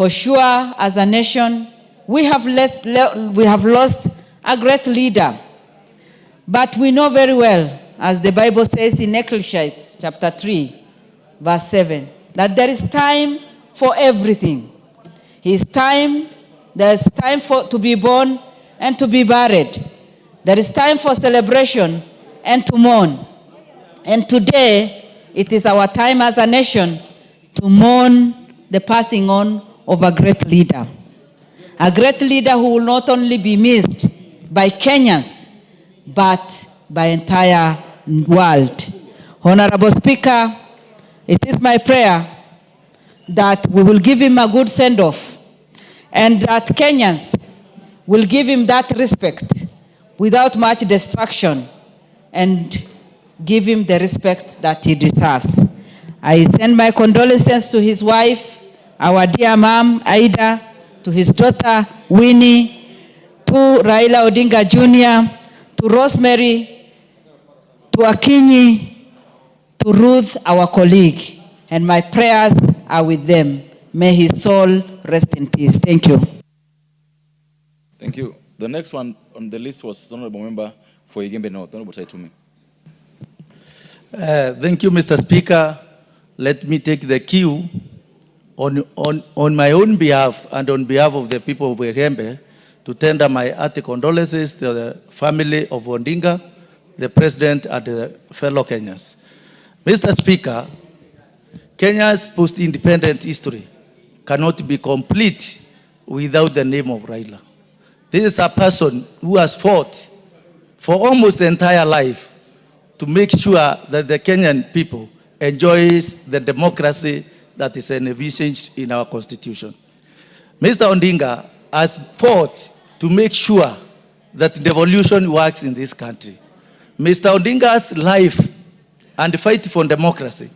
For sure, as a nation, we have lost a great leader. But we know very well, as the Bible says in Ecclesiastes chapter 3, verse 7, that there is time for everything. There's time to be born and to be buried. There is time for celebration and to mourn. And today, it is our time as a nation to mourn the passing on of a great leader. A great leader who will not only be missed by Kenyans, but by entire world. Honorable Speaker, it is my prayer that we will give him a good send-off and that Kenyans will give him that respect without much distraction and give him the respect that he deserves. I send my condolences to his wife, our dear mom, Aida, to his daughter, Winnie, to Raila Odinga Jr., to Rosemary, to Akinyi, to Ruth, our colleague, and my prayers are with them. May his soul rest in peace. Thank you. Thank you. The next one on the list was Honorable Member for Igembe North. Honorable Taitumi. Thank you, Mr. Speaker. Let me take the cue on my own behalf and on behalf of the people of Igembe to tender my hearty condolences to the family of Odinga, the President, and the fellow Kenyans. Mr. Speaker, Kenya's post-independent history cannot be complete without the name of Raila. This is a person who has fought for almost the entire life to make sure that the Kenyan people enjoys the democracy that is envisaged in our constitution. Mr. Odinga has fought to make sure that devolution works in this country. Mr. Odinga's life and fight for democracy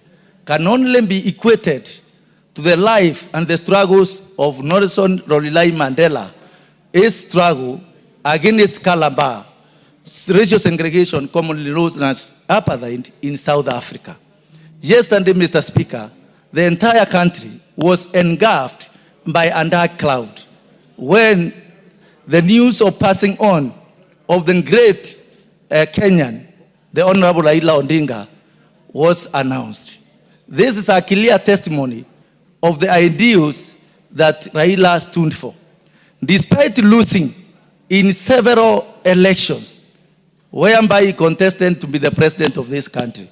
can only be equated to the life and the struggles of Nelson Rolihlahla Mandela, his struggle against Calabar, racial segregation commonly known as apartheid in South Africa. Yesterday, Mr. Speaker, the entire country was engulfed by a dark cloud when the news of passing on of the great Kenyan, the Honorable Raila Odinga, was announced. This is a clear testimony of the ideals that Raila stood for. Despite losing in several elections, whereby he contested to be the president of this country,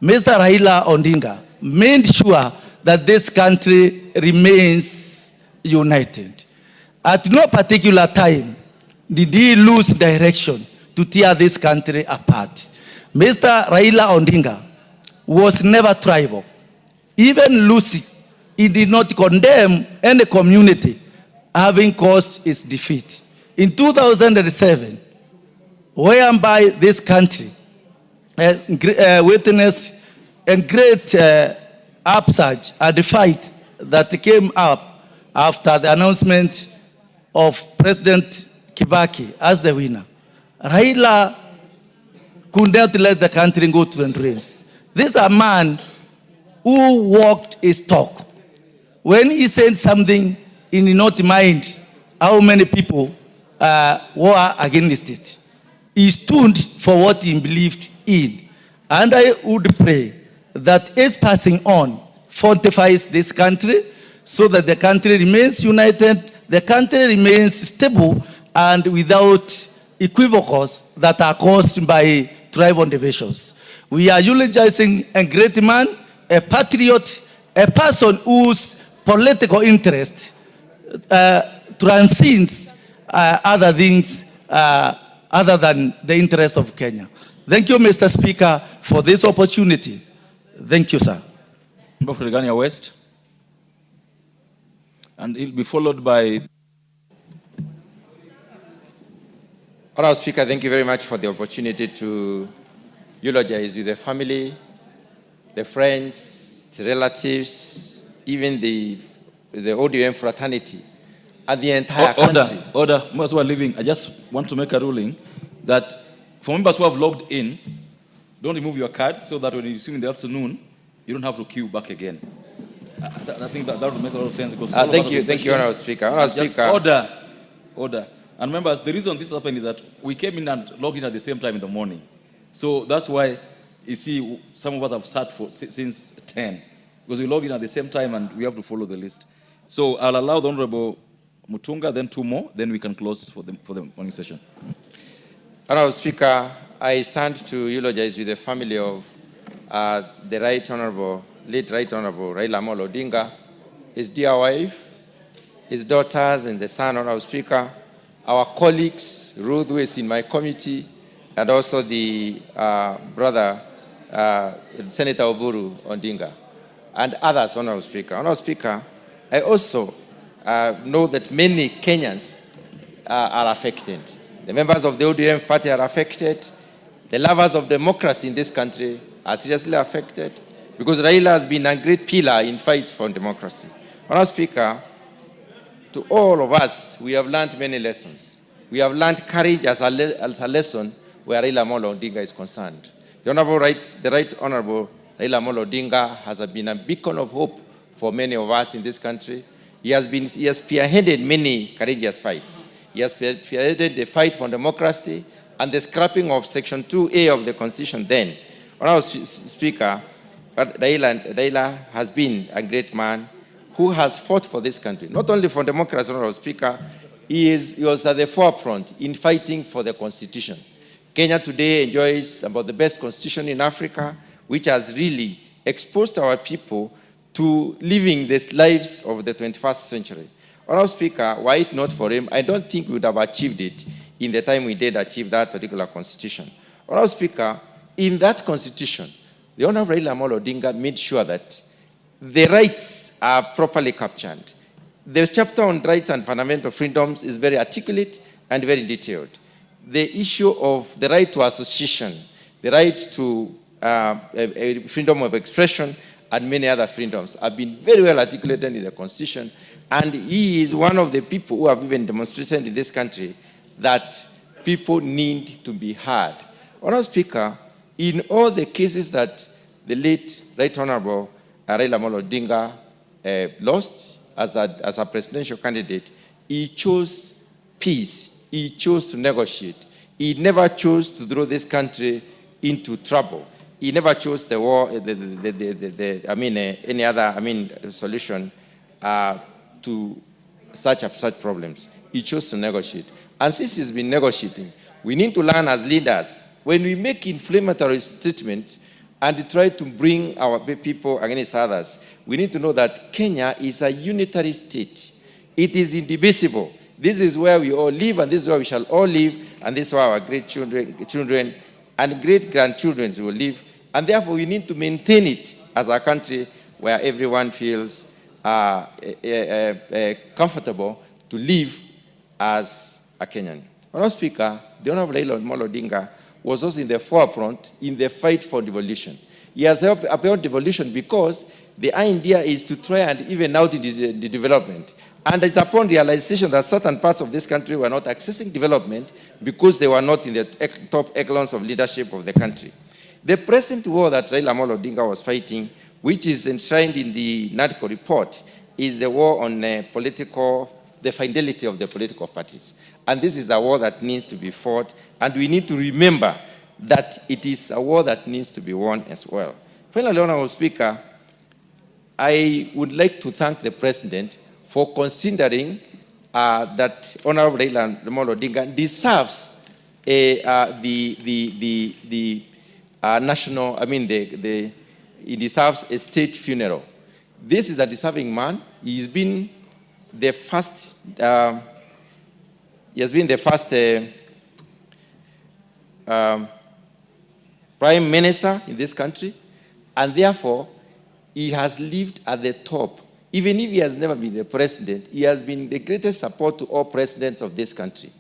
Mr. Raila Odinga made sure that this country remains united. At no particular time did he lose direction to tear this country apart. Mr. Raila Odinga was never tribal. Even Lucy, he did not condemn any community having caused its defeat. In 2007, whereby this country witnessed a great upsurge and the fight that came up after the announcement of President Kibaki as the winner, Raila could not let the country go to the drains. This is a man who walked his talk. When he said something, he did not mind how many people were against it. He stood for what he believed in. And I would pray that his passing on fortifies this country so that the country remains united, the country remains stable and without equivocals that are caused by tribal divisions. We are eulogizing a great man, a patriot, a person whose political interest transcends other things other than the interest of Kenya. Thank you, Mr. Speaker, for this opportunity. Thank you, sir. Member for Regania West. And he'll be followed by... Honorable Speaker, thank you very much for the opportunity to eulogize with the family, the friends, the relatives, even the ODM fraternity, and the entire country. Order. Members who are leaving, I just want to make a ruling that for members who have logged in, don't remove your card so that when you see in the afternoon, you don't have to queue back again. I think that would make a lot of sense. Because thank you, Honourable Speaker. Honourable Speaker. Order. And members, the reason this happened is that we came in and logged in at the same time in the morning. So that's why, you see, some of us have sat since 10. Because we logged in at the same time and we have to follow the list. So I'll allow the Honourable Mutunga, then 2 more, then we can close for the morning session. Honourable Speaker, I stand to eulogize with the family of the late Honourable Raila Amolo Odinga, his dear wife, his daughters, and the son, Honourable Speaker, our colleagues, Ruth, who is in my committee, and also the brother, Senator Uhuru Odinga, and others, Honourable Speaker. Honourable Speaker, I also know that many Kenyans are affected. The members of the ODM party are affected. The lovers of democracy in this country are seriously affected because Raila has been a great pillar in fight for democracy. Honourable Speaker, to all of us, we have learned many lessons. We have learned courage as a lesson where Raila Amolo Odinga is concerned. The right Honourable Raila Amolo Odinga has been a beacon of hope for many of us in this country. He has spearheaded many courageous fights. He has spearheaded the fight for democracy and the scrapping of Section 2A of the Constitution then. Honourable Speaker, Raila has been a great man who has fought for this country, not only for democracy, Honourable Speaker, he was at the forefront in fighting for the Constitution. Kenya today enjoys about the best Constitution in Africa, which has really exposed our people to living the lives of the 21st century. Honourable Speaker, were it not for him, I don't think we would have achieved it in the time we did achieve that particular Constitution. Honourable Speaker, in that Constitution, the Honourable Raila Amolo Odinga made sure that the rights are properly captured. The chapter on rights and fundamental freedoms is very articulate and very detailed. The issue of the right to association, the right to freedom of expression, and many other freedoms have been very well articulated in the Constitution. And he is one of the people who have even demonstrated in this country that people need to be heard. Honourable Speaker, in all the cases that the late Right Honourable Raila Amolo Odinga lost as a presidential candidate, he chose peace. He chose to negotiate. He never chose to throw this country into trouble. He never chose the war, any other, solution to such problems. He chose to negotiate. And since he's been negotiating, we need to learn as leaders, when we make inflammatory statements and try to bring our people against others, we need to know that Kenya is a unitary state. It is indivisible. This is where we all live, and this is where we shall all live, and this is where our great children and great-grandchildren will live. And therefore, we need to maintain it as a country where everyone feels comfortable to live as a Kenyan. Honourable Speaker, the Honourable Raila Amolo Odinga was also in the forefront in the fight for devolution. He has helped uphold devolution because the idea is to try and even out the development. And it's upon realization that certain parts of this country were not accessing development because they were not in the top echelons of leadership of the country. The present war that Raila Amolo Odinga was fighting, which is enshrined in the NADCO report, is the war on the fidelity of the political parties. And this is a war that needs to be fought, and we need to remember that it is a war that needs to be won as well. Finally, Honourable Speaker, I would like to thank the President for considering that Honourable Raila Amolo Odinga deserves he deserves a state funeral. This is a deserving man. He's been the first. Prime Minister in this country, and therefore he has lived at the top. Even if he has never been the president, he has been the greatest support to all presidents of this country.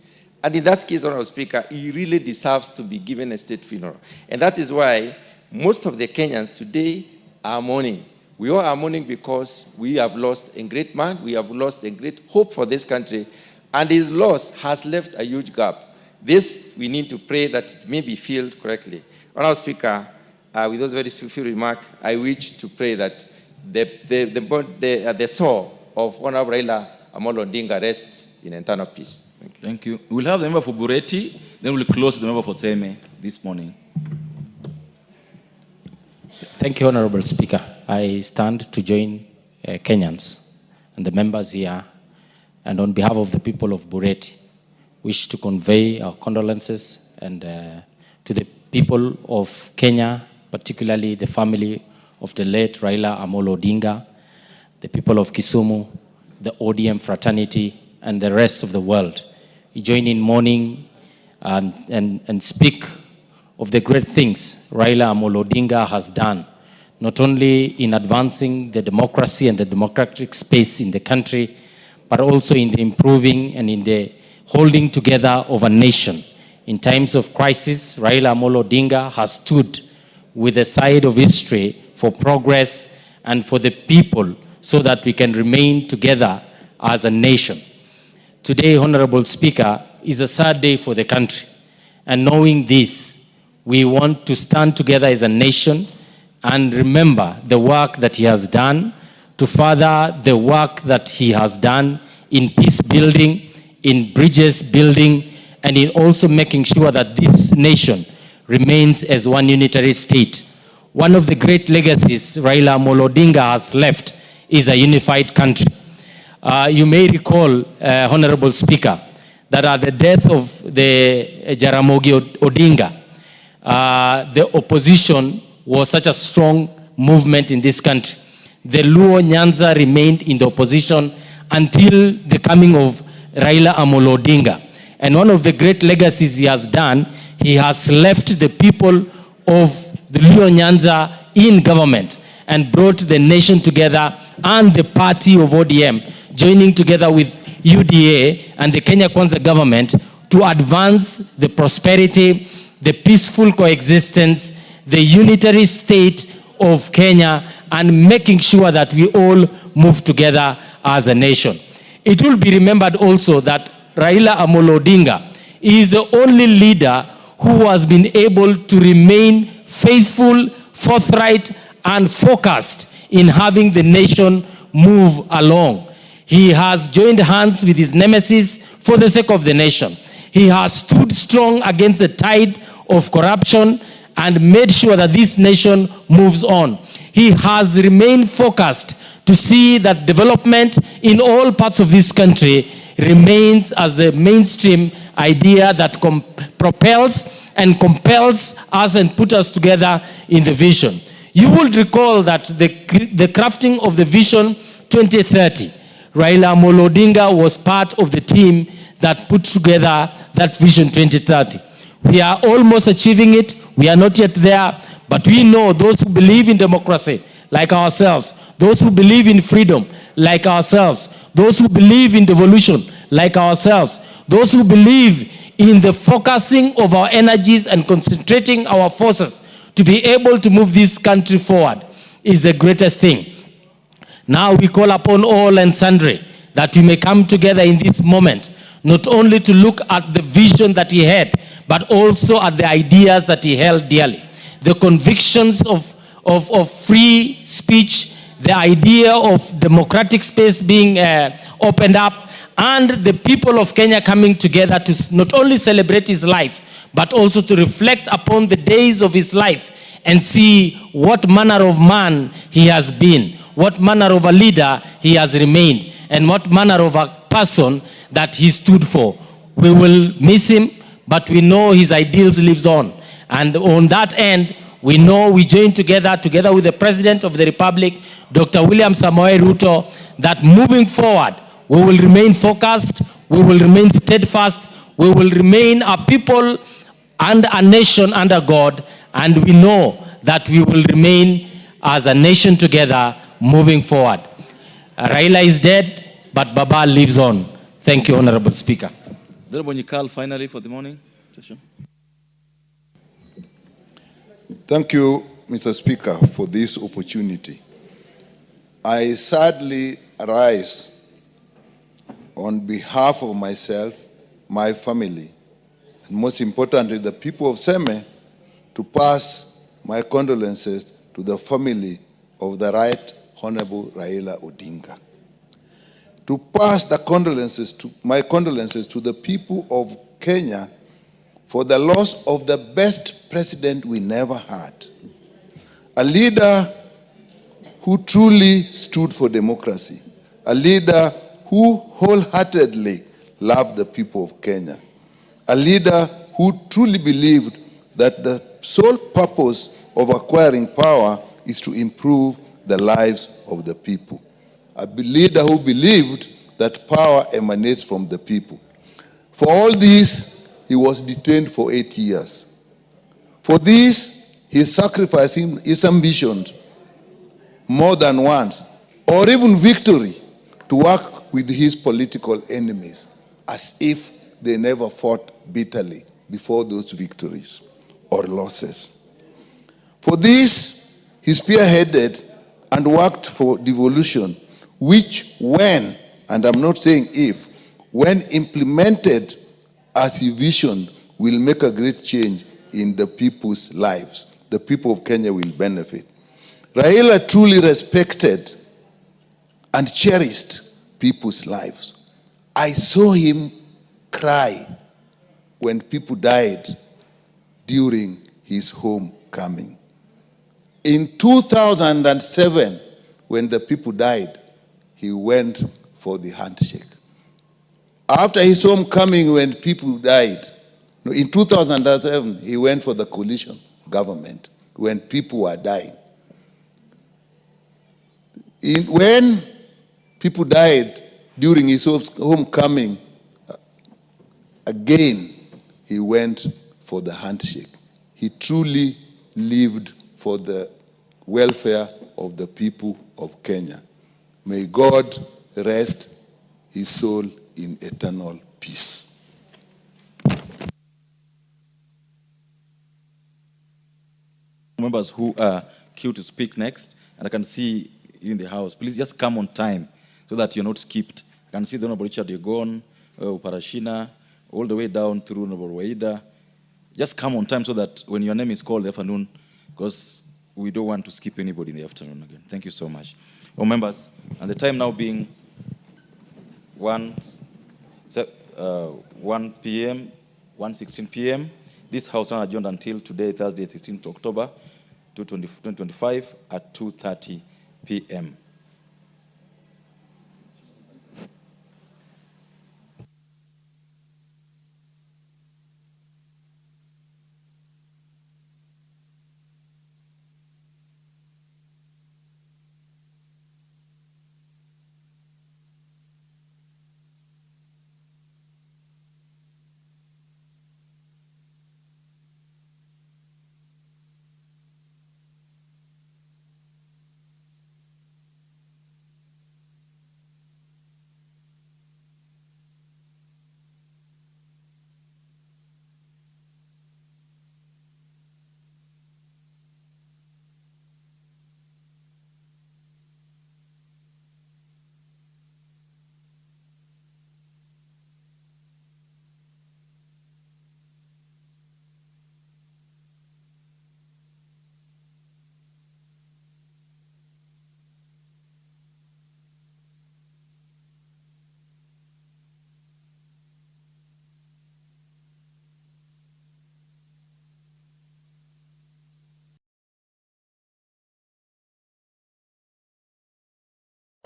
And in that case, Honourable Speaker, he really deserves to be given a state funeral. And that is why most of the Kenyans today are mourning. We all are mourning because we have lost a great man, we have lost a great hope for this country, and his loss has left a huge gap. This, we need to pray that it may be filled correctly. Honourable Speaker, with those very few remarks, I wish to pray that the soul of Honorable Raila Amolo Odinga rests in eternal peace. Thank you. We'll have the member for Bureti, then we'll close the member for Seme this morning. Thank you, Honorable Speaker. I stand to join Kenyans and the members here, and on behalf of the people of Bureti, wish to convey our condolences and to the people of Kenya, particularly the family of the late Raila Amolo Odinga, the people of Kisumu, the ODM fraternity, and the rest of the world. We join in mourning and speak of the great things Raila Amolo Odinga has done, not only in advancing the democracy and the democratic space in the country, but also in the improving and in the holding together of a nation. In times of crisis, Raila Amolo Odinga has stood with the side of history for progress and for the people so that we can remain together as a nation. Today, Honorable Speaker, is a sad day for the country. And knowing this, we want to stand together as a nation and remember the work that he has done, to further the work that he has done in peace building, in bridges building, and in also making sure that this nation remains as one unitary state. One of the great legacies Raila Amolo Odinga has left is a unified country. You may recall, Honorable Speaker, that at the death of the Jaramogi Odinga, the opposition was such a strong movement in this country. The Luo Nyanza remained in the opposition until the coming of Raila Amolo Odinga. And one of the great legacies he has done, he has left the people of the Luo Nyanza in government and brought the nation together, and the party of ODM joining together with UDA and the Kenya Kwanza government to advance the prosperity, the peaceful coexistence, the unitary state of Kenya, and making sure that we all move together as a nation. It will be remembered also that Raila Amolo Odinga is the only leader who has been able to remain faithful, forthright, and focused in having the nation move along. He has joined hands with his nemesis for the sake of the nation. He has stood strong against the tide of corruption and made sure that this nation moves on. He has remained focused to see that development in all parts of this country remains as the mainstream idea that propels and compels us and put us together in the vision. You will recall that the crafting of the Vision 2030, Raila Amolo Odinga was part of the team that put together that Vision 2030. We are almost achieving it. We are not yet there, but we know those who believe in democracy, like ourselves, those who believe in freedom, like ourselves, those who believe in devolution, like ourselves, those who believe in the focusing of our energies and concentrating our forces to be able to move this country forward is the greatest thing. Now we call upon all and sundry that we may come together in this moment, not only to look at the vision that he had, but also at the ideas that he held dearly. The convictions of free speech, the idea of democratic space being opened up, and the people of Kenya coming together to not only celebrate his life, but also to reflect upon the days of his life and see what manner of man he has been, what manner of a leader he has remained, and what manner of a person that he stood for. We will miss him, but we know his ideals lives on. And on that end, we know we join together with the President of the Republic, Dr. William Samoei Ruto, that moving forward, we will remain focused, we will remain steadfast, we will remain a people and a nation under God, and we know that we will remain as a nation together moving forward. Raila is dead, but Baba lives on. Thank you, Honorable Speaker. Honorable Nyikal, finally for the morning session. Thank you, Mr. Speaker, for this opportunity. I sadly rise on behalf of myself, my family, and most importantly, the people of Seme, to pass my condolences to the family of the right Honorable Raila Odinga. To pass my condolences to the people of Kenya for the loss of the best president we never had. A leader who truly stood for democracy. A leader who wholeheartedly loved the people of Kenya. A leader who truly believed that the sole purpose of acquiring power is to improve the lives of the people. A leader who believed that power emanates from the people. For all this, he was detained for 8 years. For this, he sacrificed his ambitions more than once, or even victory, to work with his political enemies, as if they never fought bitterly before those victories or losses. For this, he spearheaded and worked for devolution, which when, and I'm not saying if, when implemented as he visioned, will make a great change in the people's lives. The people of Kenya will benefit. Raila truly respected and cherished people's lives. I saw him cry when people died during his homecoming. In 2007, when the people died, he went for the handshake. After his homecoming, when people died, in 2007, he went for the coalition government when people were dying. When people died during his homecoming, again, he went for the handshake. He truly lived for the welfare of the people of Kenya. May God rest his soul in eternal peace. Members who are queued to speak next, and I can see you in the house. Please just come on time so that you're not skipped. I can see the Honorable Richard Yegon, Parashina, all the way down through Honorable Waida. Just come on time so that when your name is called in the afternoon, because we don't want to skip anybody in the afternoon again. Thank you so much. All members, and the time now being 1 p.m., 1:16 p.m. This House is adjourned until today, Thursday, 16th October 2025 at 2:30 p.m.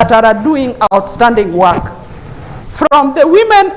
That are doing outstanding work. From the women